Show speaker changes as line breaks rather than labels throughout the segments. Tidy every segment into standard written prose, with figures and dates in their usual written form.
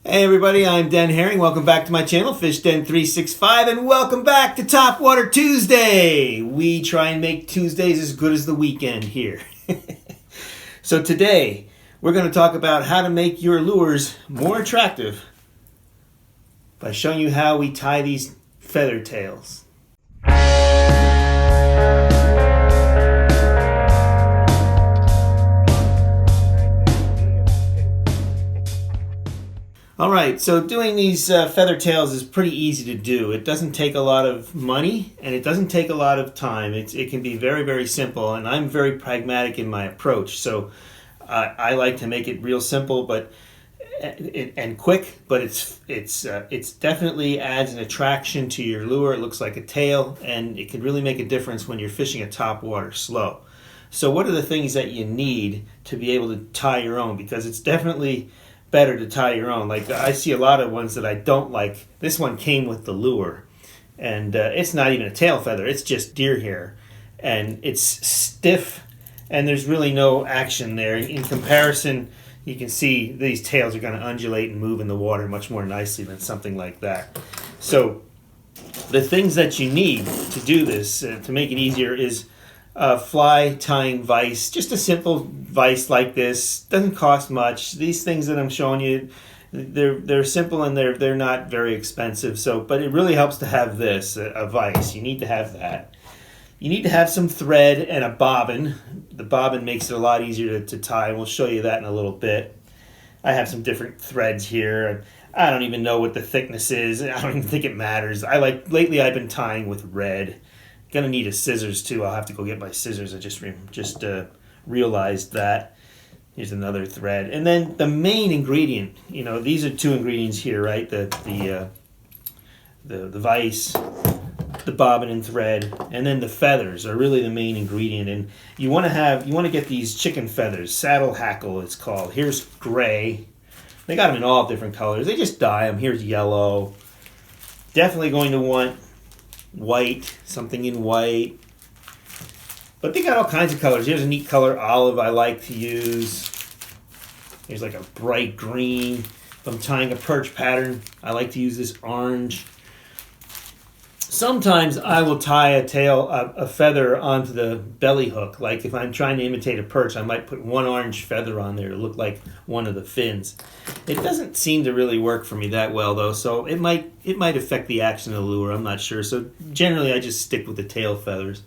Hey everybody, I'm Den Haring. Welcome back to my channel, Fish Den 365, and welcome back to Topwater Tuesday. We try and make Tuesdays as good as the weekend here. So today, we're going to talk about how to make your lures more attractive by showing you how we tie these feather tails. Alright, so doing these feather tails is pretty easy to do. It doesn't take a lot of money and it doesn't take a lot of time. It can be very, very simple, and I'm very pragmatic in my approach. So I like to make it real simple and quick, but it's definitely adds an attraction to your lure. It looks like a tail, and it can really make a difference when you're fishing a top water slow. So what are the things that you need to be able to tie your own? Because it's definitely better to tie your own. Like, I see a lot of ones that I don't like. This one came with the lure, and it's not even a tail feather, it's just deer hair, and it's stiff and there's really no action there. In comparison, you can see these tails are going to undulate and move in the water much more nicely than something like that. So the things that you need to do this, to make it easier, is fly tying vise. Just a simple vise like this. Doesn't cost much. These things that I'm showing you, they're simple and they're not very expensive. But it really helps to have this, a vise. You need to have that. You need to have some thread and a bobbin. The bobbin makes it a lot easier to tie, and we'll show you that in a little bit. I have some different threads here. I don't even know what the thickness is. I don't even think it matters. Lately I've been tying with red. Gonna need a scissors too. I'll have to go get my scissors. I just realized that. Here's another thread, and then the main ingredient. You know, these are two ingredients here, right? The vise, the bobbin and thread, and then the feathers are really the main ingredient. And you want to get these chicken feathers, saddle hackle it's called. Here's gray. They got them in all different colors. They just dye them. Here's yellow. Definitely going to want white, something in white, but they got all kinds of colors. Here's a neat color, olive, I like to use. Here's like a bright green. If I'm tying a perch pattern, I like to use this orange. Sometimes I will tie a feather onto the belly hook. Like if I'm trying to imitate a perch, I might put one orange feather on there to look like one of the fins. It doesn't seem to really work for me that well though, so it might affect the action of the lure, I'm not sure. So generally I just stick with the tail feathers.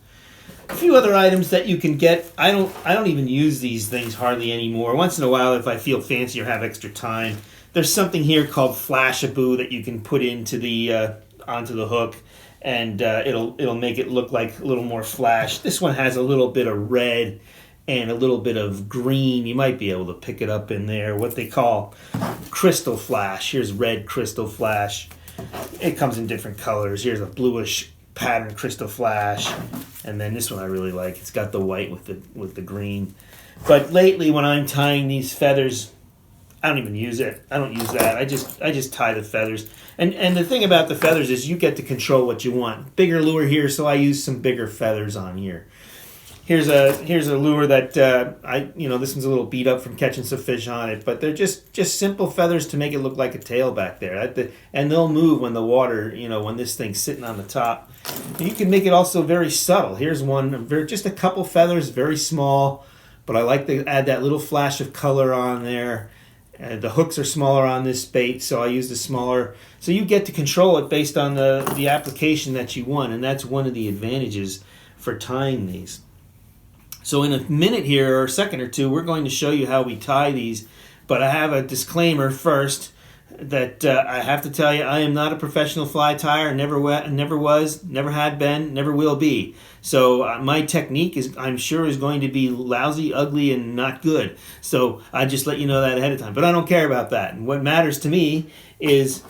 A few other items that you can get. I don't even use these things hardly anymore. Once in a while, if I feel fancy or have extra time, there's something here called Flash-A-Boo that you can put into the onto the hook, and it'll make it look like a little more flash. This one has a little bit of red and a little bit of green. You might be able to pick it up in there. What they call crystal flash. Here's red crystal flash. It comes in different colors. Here's a bluish pattern crystal flash, and then this one I really like. It's got the white with the green. But lately, when I'm tying these feathers, I don't even use it. I don't use that. I just tie the feathers. And the thing about the feathers is you get to control what you want. Bigger lure here, so I use some bigger feathers on here. Here's a lure that this one's a little beat up from catching some fish on it, but they're just simple feathers to make it look like a tail back there. And they'll move when the water, when this thing's sitting on the top. And you can make it also very subtle. Here's one, just a couple feathers, very small, but I like to add that little flash of color on there. The hooks are smaller on this bait, so I use the smaller. So you get to control it based on the application that you want, and that's one of the advantages for tying these. So in a minute here, or a second or two, we're going to show you how we tie these, but I have a disclaimer first that I have to tell you, I am not a professional fly tyer, never was, never had been, never will be. So my technique I'm sure is going to be lousy, ugly, and not good. So I just let you know that ahead of time. But I don't care about that. And what matters to me is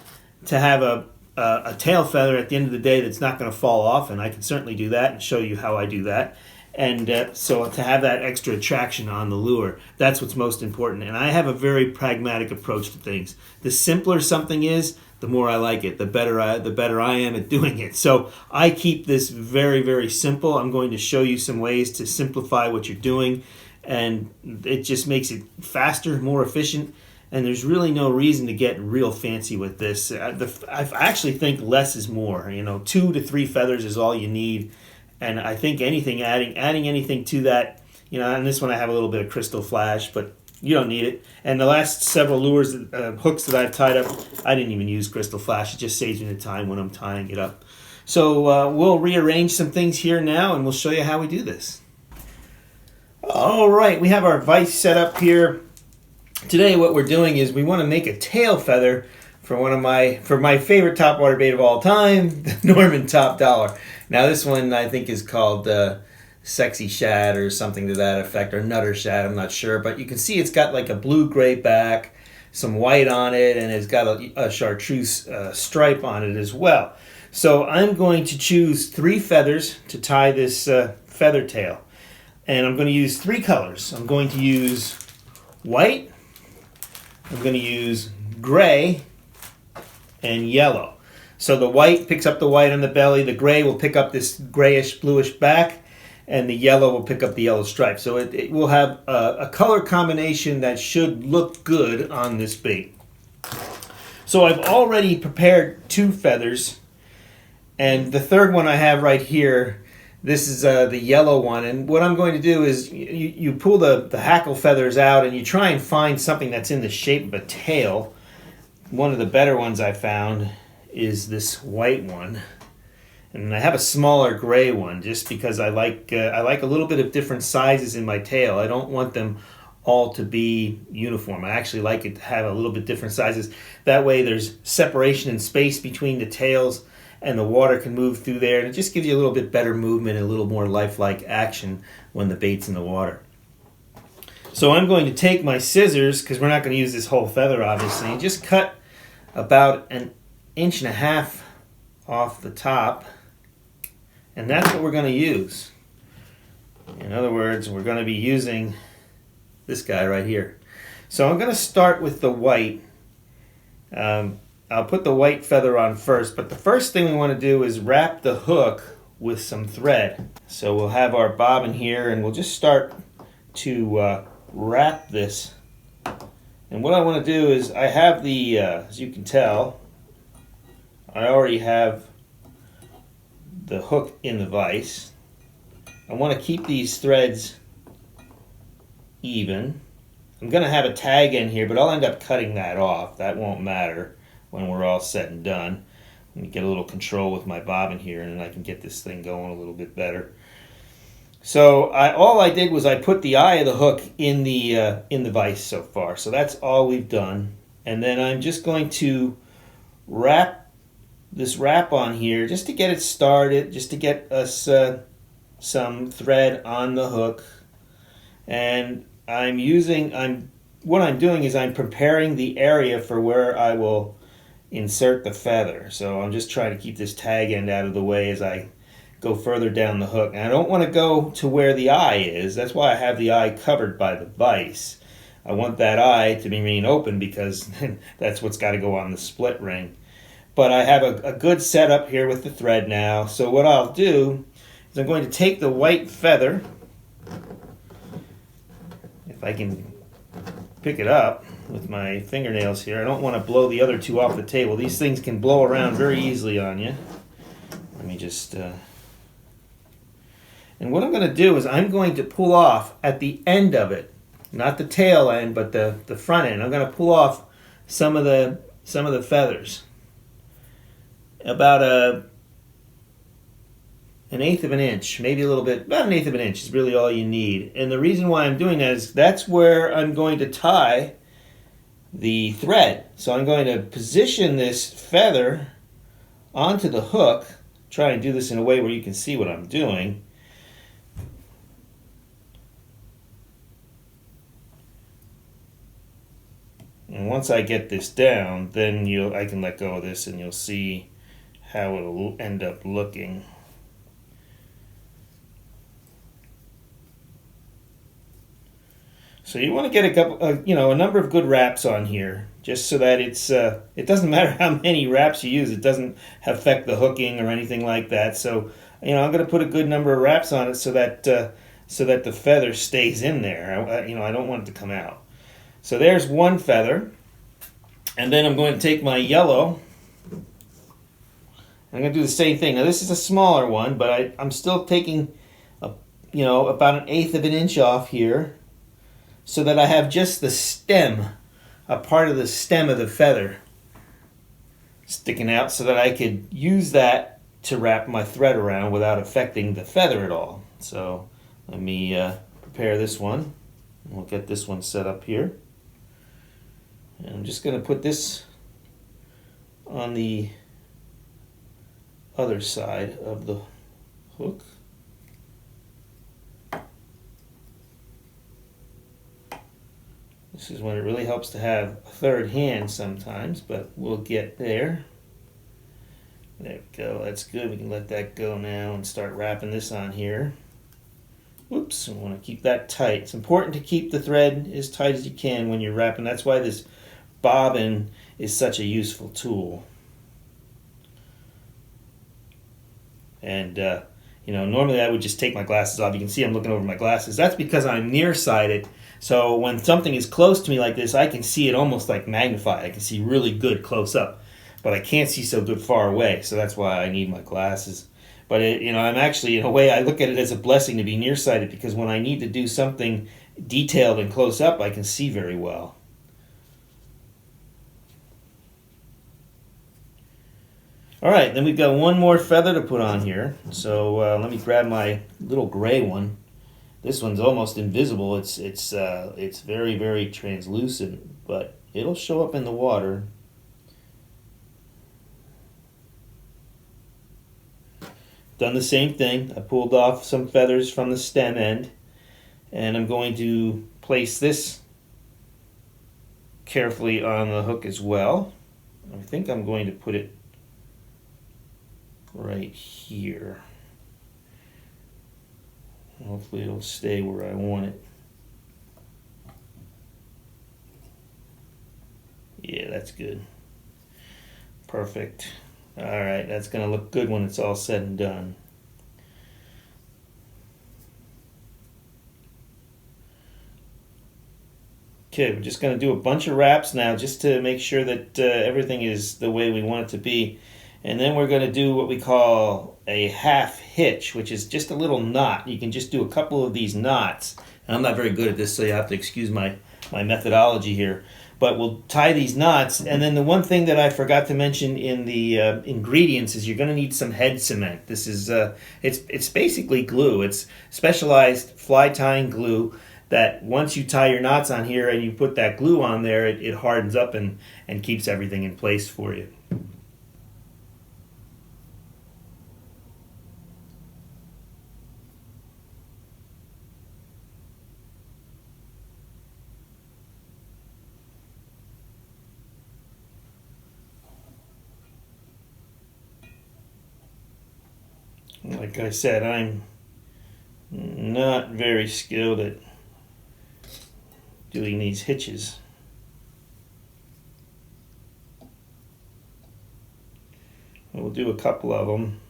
to have a tail feather at the end of the day that's not going to fall off, and I can certainly do that and show you how I do that. And so to have that extra attraction on the lure, that's what's most important. And I have a very pragmatic approach to things. The simpler something is, the more I like it, the better I am at doing it. So I keep this very, very simple. I'm going to show you some ways to simplify what you're doing, and it just makes it faster, more efficient, and there's really no reason to get real fancy with this. I actually think less is more. 2 to 3 feathers is all you need, and I think adding anything to that, and this one I have a little bit of crystal flash, but you don't need it. And the last several lures, hooks that I've tied up, I didn't even use crystal flash. It just saves me the time when I'm tying it up. So we'll rearrange some things here now, and we'll show you how we do this. All right, we have our vise set up here. Today what we're doing is we want to make a tail feather for my favorite topwater bait of all time, the Norman Top Dollar. Now this one I think is called Sexy Shad or something to that effect, or Nutter Shad, I'm not sure. But you can see it's got like a blue-gray back, some white on it, and it's got a chartreuse stripe on it as well. So I'm going to choose 3 feathers to tie this feather tail. And I'm going to use 3 colors. I'm going to use white, I'm going to use gray, and yellow. So the white picks up the white on the belly, the gray will pick up this grayish, bluish back, and the yellow will pick up the yellow stripe. So it will have a color combination that should look good on this bait. So I've already prepared 2 feathers, and the third one I have right here, this is the yellow one. And what I'm going to do is you pull the hackle feathers out and you try and find something that's in the shape of a tail. One of the better ones I found is this white one. And I have a smaller gray one just because I like a little bit of different sizes in my tail. I don't want them all to be uniform. I actually like it to have a little bit different sizes. That way there's separation and space between the tails, and the water can move through there, and it just gives you a little bit better movement and a little more lifelike action when the bait's in the water. So I'm going to take my scissors, because we're not going to use this whole feather obviously, and just cut about 1.5 inches off the top, and that's what we're going to use. In other words, we're going to be using this guy right here. So I'm going to start with the white. I'll put the white feather on first, but the first thing we want to do is wrap the hook with some thread. So we'll have our bobbin here, and we'll just start to wrap this. And what I want to do is, I have the, as you can tell, I already have the hook in the vise. I want to keep these threads even. I'm going to have a tag in here, but I'll end up cutting that off. That won't matter when we're all said and done. Let me get a little control with my bobbin here, and then I can get this thing going a little bit better. So all I did was I put the eye of the hook in the vise so far. So that's all we've done. And then I'm just going to wrap this wrap on here just to get it started, just to get us some thread on the hook. And what I'm doing is I'm preparing the area for where I will insert the feather. So I'm just trying to keep this tag end out of the way as I go further down the hook. And I don't want to go to where the eye is. That's why I have the eye covered by the vise. I want that eye to remain open because that's what's got to go on the split ring. But I have a good setup here with the thread now. So what I'll do is I'm going to take the white feather, if I can pick it up with my fingernails here. I don't want to blow the other 2 off the table. These things can blow around very easily on you. Let me just... And what I'm going to do is I'm going to pull off at the end of it, not the tail end, but the front end. I'm going to pull off some of the feathers. About 1/8 of an inch, maybe a little bit, about 1/8 of an inch is really all you need. And the reason why I'm doing that is that's where I'm going to tie the thread. So I'm going to position this feather onto the hook, try and do this in a way where you can see what I'm doing. And once I get this down, then I can let go of this and you'll see how it'll end up looking. So you want to get a number of good wraps on here, just so that it doesn't matter how many wraps you use, it doesn't affect the hooking or anything like that. So I'm going to put a good number of wraps on it so that the feather stays in there. I don't want it to come out. So there's one feather. And then I'm going to take my yellow. I'm going to do the same thing. Now this is a smaller one, but I'm still taking about 1/8 of an inch off here so that I have just the stem, a part of the stem of the feather sticking out so that I could use that to wrap my thread around without affecting the feather at all. So let me prepare this one. We'll get this one set up here. And I'm just going to put this on the other side of the hook. This is when it really helps to have a third hand sometimes, but we'll get there. There we go, that's good. We can let that go now and start wrapping this on here. Whoops, we want to keep that tight. It's important to keep the thread as tight as you can when you're wrapping. That's why this bobbin is such a useful tool. And normally I would just take my glasses off. You can see I'm looking over my glasses. That's because I'm nearsighted. So when something is close to me like this, I can see it almost like magnified. I can see really good close up, but I can't see so good far away. So that's why I need my glasses. But I'm actually, in a way, I look at it as a blessing to be nearsighted, because when I need to do something detailed and close up, I can see very well. All right, then we've got one more feather to put on here. So let me grab my little gray one. This one's almost invisible. It's very, very translucent, but it'll show up in the water. Done the same thing. I pulled off some feathers from the stem end, and I'm going to place this carefully on the hook as well. I think I'm going to put it right here. Hopefully it'll stay where I want it. Yeah, that's good. Perfect. All right, that's going to look good when it's all said and done. Okay, we're just going to do a bunch of wraps now just to make sure that everything is the way we want it to be. And then we're going to do what we call a half hitch, which is just a little knot. You can just do a couple of these knots. And I'm not very good at this, so you have to excuse my methodology here. But we'll tie these knots. And then the one thing that I forgot to mention in the ingredients is you're going to need some head cement. This is it's basically glue. It's specialized fly tying glue that once you tie your knots on here and you put that glue on there, it hardens up and keeps everything in place for you. Like I said, I'm not very skilled at doing these hitches. We'll do a couple of them.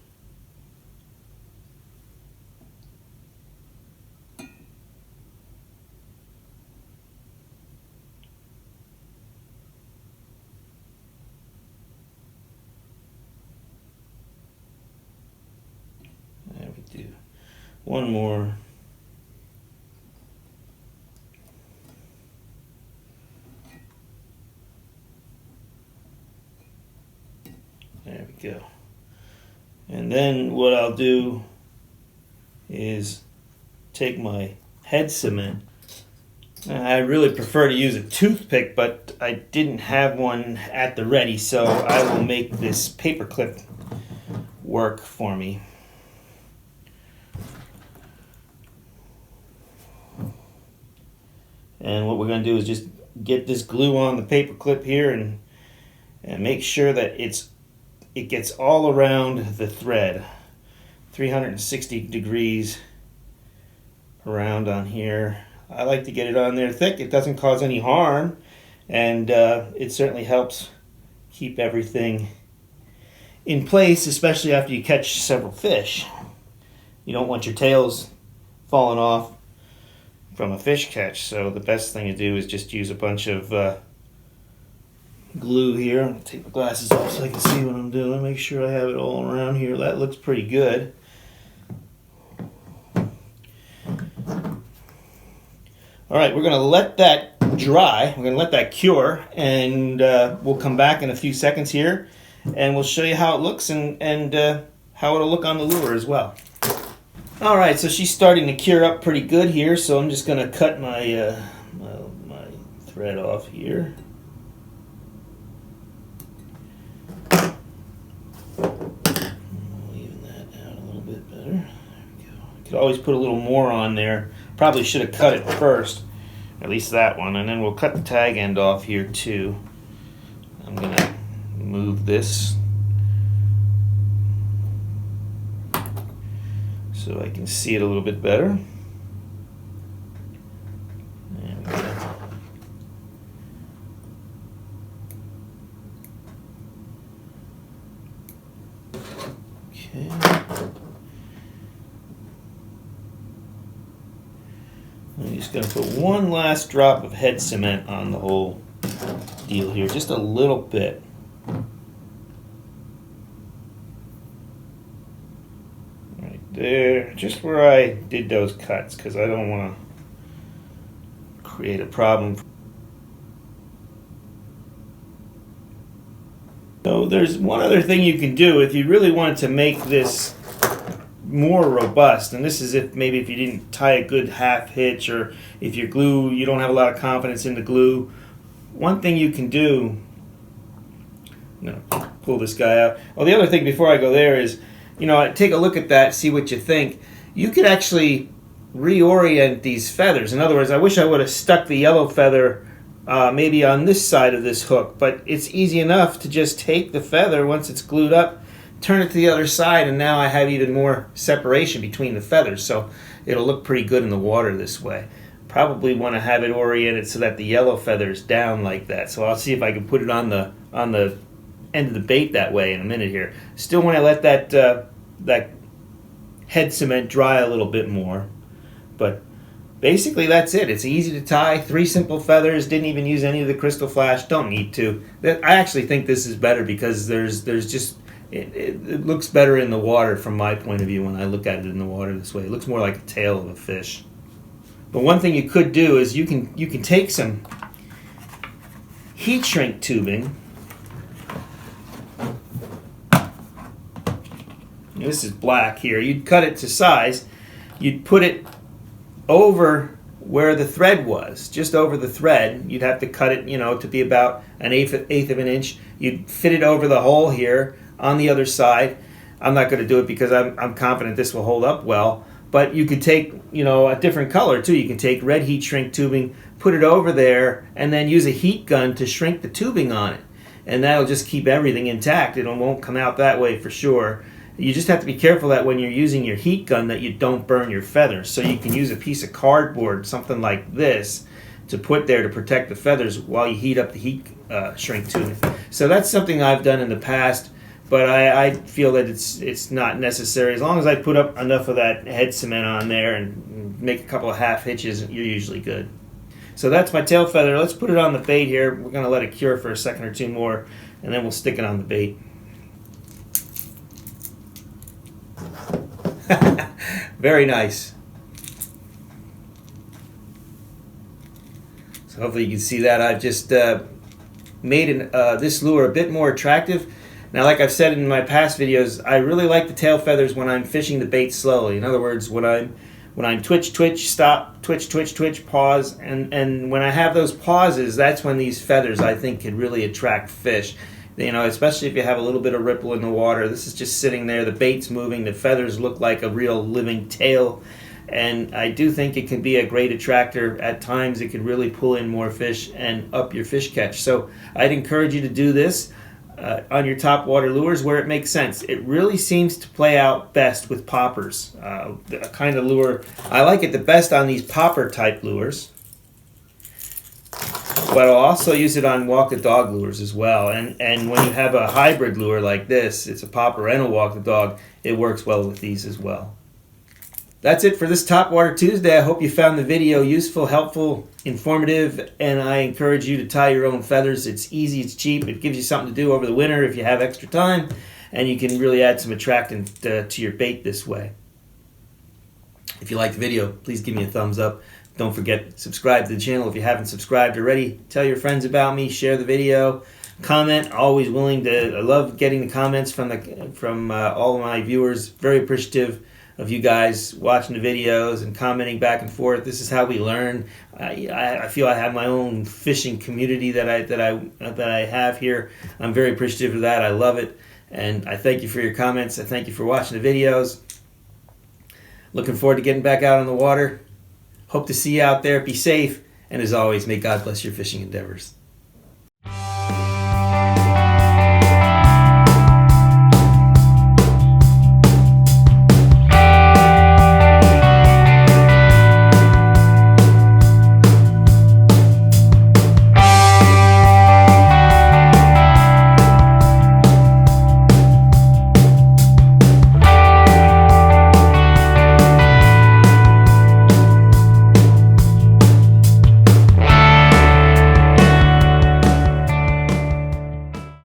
There we do. One more. There we go. And then what I'll do is take my head cement. I really prefer to use a toothpick, but I didn't have one at the ready, so I will make this paper clip work for me. And what we're going to do is just get this glue on the paper clip here and make sure that it gets all around the thread, 360 degrees around on here. I like to get it on there thick. It doesn't cause any harm, and it certainly helps keep everything in place, especially after you catch several fish. You don't want your tails falling off from a fish catch, so the best thing to do is just use a bunch of glue here. I'm going to take my glasses off so I can see what I'm doing. Make sure I have it all around here. That looks pretty good. All right, we're going to let that dry. We're going to let that cure, and we'll come back in a few seconds here, and we'll show you how it looks and how it'll look on the lure as well. All right, so she's starting to cure up pretty good here, so I'm just going to cut my my thread off here. Leaving that out a little bit better. There we go. Could always put a little more on there. Probably should have cut it first, at least that one, and then we'll cut the tag end off here too. I'm going to move this so I can see it a little bit better. There we go. Okay. I'm just going to put one last drop of head cement on the whole deal here, just a little bit. There, just where I did those cuts, because I don't want to create a problem. So there's one other thing you can do if you really wanted to make this more robust, and this is if maybe if you didn't tie a good half hitch, or if your glue, you don't have a lot of confidence in the glue. One thing you can do, I'm going to pull this guy out. Well, the other thing before I go there is, take a look at that, see what you think. You could actually reorient these feathers. In other words, I wish I would have stuck the yellow feather maybe on this side of this hook, but it's easy enough to just take the feather once it's glued up, turn it to the other side, and now I have even more separation between the feathers, so it'll look pretty good in the water this way. Probably want to have it oriented so that the yellow feather is down like that. So I'll see if I can put it on the end of the bait that way in a minute here. Still want to let that head cement dry a little bit more, but basically that's it. It's easy to tie, 3 simple feathers, didn't even use any of the crystal flash, don't need to. I actually think this is better because there's just it looks better in the water from my point of view when I look at it in the water this way. It looks more like a tail of a fish. But one thing you could do is you can take some heat shrink tubing. This is black here. You'd cut it to size. You'd put it over where the thread was, just over the thread. You'd have to cut it, to be about an eighth of an inch. You'd fit it over the hole here on the other side. I'm not going to do it because I'm confident this will hold up well. But you could take, a different color too. You can take red heat shrink tubing, put it over there, and then use a heat gun to shrink the tubing on it. And that'll just keep everything intact. It won't come out that way for sure. You just have to be careful that when you're using your heat gun that you don't burn your feathers. So you can use a piece of cardboard, something like this, to put there to protect the feathers while you heat up the heat shrink tubing. So that's something I've done in the past, but I feel that it's not necessary. As long as I put up enough of that head cement on there and make a couple of half hitches, you're usually good. So that's my tail feather. Let's put it on the bait here. We're going to let it cure for a second or two more, and then we'll stick it on the bait. Very nice. So hopefully you can see that. I've just made this lure a bit more attractive. Now, like I've said in my past videos, I really like the tail feathers when I'm fishing the bait slowly. In other words, when I'm twitch, twitch, stop, twitch, twitch, twitch, pause, and when I have those pauses, that's when these feathers, I think, could really attract fish. Especially if you have a little bit of ripple in the water. This is just sitting there, the bait's moving, the feathers look like a real living tail, and I do think it can be a great attractor. At times it can really pull in more fish and up your fish catch. So I'd encourage you to do this on your topwater lures where it makes sense. It really seems to play out best with poppers. The kind of lure, I like it the best on these popper type lures. But I'll also use it on walk the dog lures as well. And when you have a hybrid lure like this, it's a popper and a walk the dog, it works well with these as well. That's it for this Topwater Tuesday. I hope you found the video useful, helpful, informative, and I encourage you to tie your own feathers. It's easy, it's cheap, it gives you something to do over the winter if you have extra time, and you can really add some attractant to your bait this way. If you like the video, please give me a thumbs up. Don't forget, subscribe to the channel if you haven't subscribed already. Tell your friends about me, share the video, comment. Always willing to. I love getting the comments from all of my viewers. Very appreciative of you guys watching the videos and commenting back and forth. This is how we learn. I feel I have my own fishing community that I have here. I'm very appreciative of that. I love it, and I thank you for your comments. I thank you for watching the videos. Looking forward to getting back out on the water. Hope to see you out there. Be safe, and as always, may God bless your fishing endeavors.